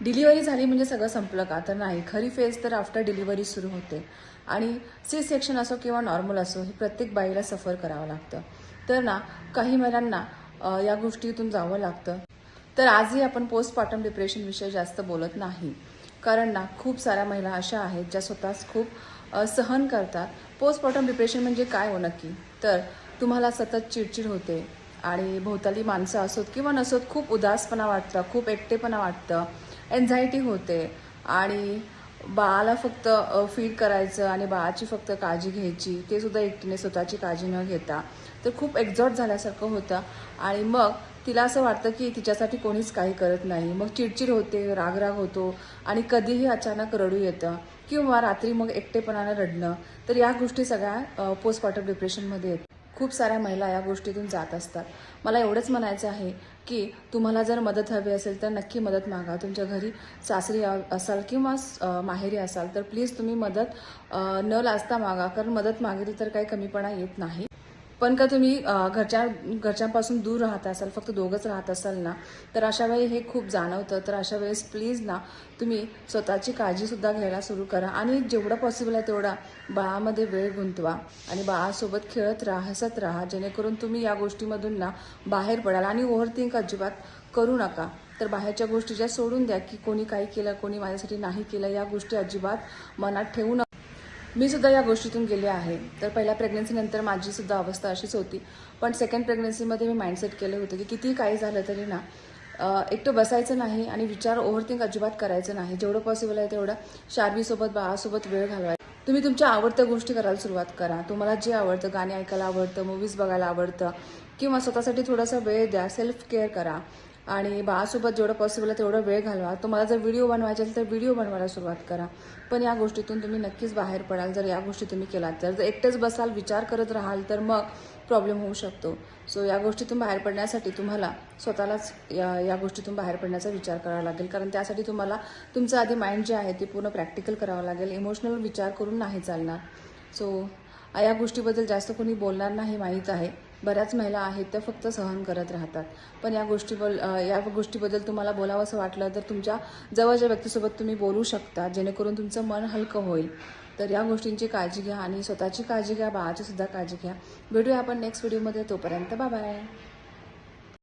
Delivery झाली म्हणजे सगळं संपलं का? तर नाही. खरी फेज तर आफ्टर डिलिव्हरी सुरू होते आणि सी सेक्शन असो किंवा नॉर्मल असो हे प्रत्येक बाईला सफर करावं लागतं. तर ना काही महिलांना या गोष्टीतून जावं लागतं. तर आजही आपण पोस्टपार्टम डिप्रेशनविषयी जास्त बोलत नाही, कारण ना खूप साऱ्या महिला अशा आहेत ज्या स्वतःच खूप सहन करतात. पोस्टपार्टम डिप्रेशन म्हणजे काय हो नक्की? तर तुम्हाला सतत चिडचिड होते आणि भोवताली माणसं असोत किंवा नसोत खूप उदासपणा वाटतं, खूप एकटेपणा वाटतं, एन्झायटी होते आणि बाळाला फक्त फीड करायचं आणि बाळाची फक्त काळजी घ्यायची, ते सुद्धा एकटीने स्वतःची काळजी न घेता. तर खूप एक्झॉस्ट झाल्यासारखं होतं आणि मग तिला असं वाटतं की तिच्यासाठी कोणीच काही करत नाही. मग चिडचिड होते, रागराग होतो आणि कधीही अचानक रडू येतं किंवा रात्री मग एकटेपणानं रडणं. तर या गोष्टी सगळ्या पोस्टपार्टम डिप्रेशनमध्ये येतात. खूप साऱ्या महिला या गोष्टीतून जात असतात. मला एवढंच म्हणायचं आहे की तुम्हाला जर मदत हवी असेल तर नक्की मदत मागा. तुमच्या घरी सासरी असाल किंवा माहेरी असाल तर प्लीज तुम्ही मदत न लाजता मागा, कारण मदत मागितली तर काही कमीपणा येत नाही. पण का तुम्ही घरच्यांपासून दूर राहत असाल, फक्त दोघंच राहत असाल ना, तर अशा वेळी हे खूप जाणवतं. तर अशा वेळेस प्लीज ना तुम्ही स्वतःची काळजीसुद्धा घ्यायला सुरू करा आणि जेवढं पॉसिबल आहे तेवढा बाळामध्ये वेळ गुंतवा आणि बाळासोबत खेळत राहा, हसत राहा, जेणेकरून तुम्ही या गोष्टीमधून ना बाहेर पडाल. आणि ओव्हरथिंक अजिबात करू नका. तर बाहेरच्या गोष्टी ज्या सोडून द्या, की कोणी काही केलं, कोणी माझ्यासाठी नाही केलं, या गोष्टी अजिबात मनात ठेवू नका. मी सुद्धा या गोष्टीतून गेले आहे. तर पहिल्या प्रेग्नन्सीनंतर माझी सुद्धा अवस्था अशीच होती. पण सेकंड प्रेग्नन्सीमध्ये मी माइंडसेट केलं होतं की कितीही काही झालं तरी ना एकटं बसायचं नाही आणि विचार ओव्हरथिंक अजिबात करायचं नाही. जेवढं पॉसिबल आहे तेवढं शार्वीसोबत, बाळासोबत वेळ घालवायचा. तुम्ही तुमच्या आवडत्या गोष्टी करायला सुरुवात करा. तुम्हाला जे आवडतं, गाणी ऐकायला आवडतं, मूव्हीज बघायला आवडतं किंवा स्वतःसाठी थोडासा वेळ द्या, सेल्फ केअर करा आणि बाळासोबत जेवढं पॉसिबल आहे तेवढं वेळ घालवा. तुम्हाला जर व्हिडिओ बनवायचे असेल तर व्हिडिओ बनवायला सुरुवात करा. पण या गोष्टीतून तुम्ही नक्कीच बाहेर पडाल जर या गोष्टी तुम्ही केलात तर. जर एकटेच बसाल, विचार करत राहाल तर मग प्रॉब्लेम होऊ शकतो. सो या गोष्टीतून बाहेर पडण्यासाठी तुम्हाला स्वतःलाच या गोष्टीतून बाहेर पडण्याचा विचार करावा लागेल, कारण त्यासाठी तुम्हाला तुमचं आधी माइंड जे आहे ते पूर्ण प्रॅक्टिकल करावं लागेल. इमोशनल विचार करून नाही चालणार. सो या गोष्टीबद्दल जास्त कोणी बोलणार नाही, माहीत आहे. बऱ्याच महिला आहेत त्या फक्त सहन करत राहतात. पण या गोष्टीबद्दल तुम्हाला बोलावंसं वाटलं तर तुमच्या जवळच्या व्यक्तीसोबत तुम्ही बोलू शकता, जेणेकरून तुमचं मन हलकं होईल. तर या गोष्टींची काळजी घ्या आणि स्वतःची काळजी घ्या, बाळाची सुद्धा काळजी घ्या. भेटूया आपण नेक्स्ट व्हिडिओमध्ये. तोपर्यंत बाय बाय.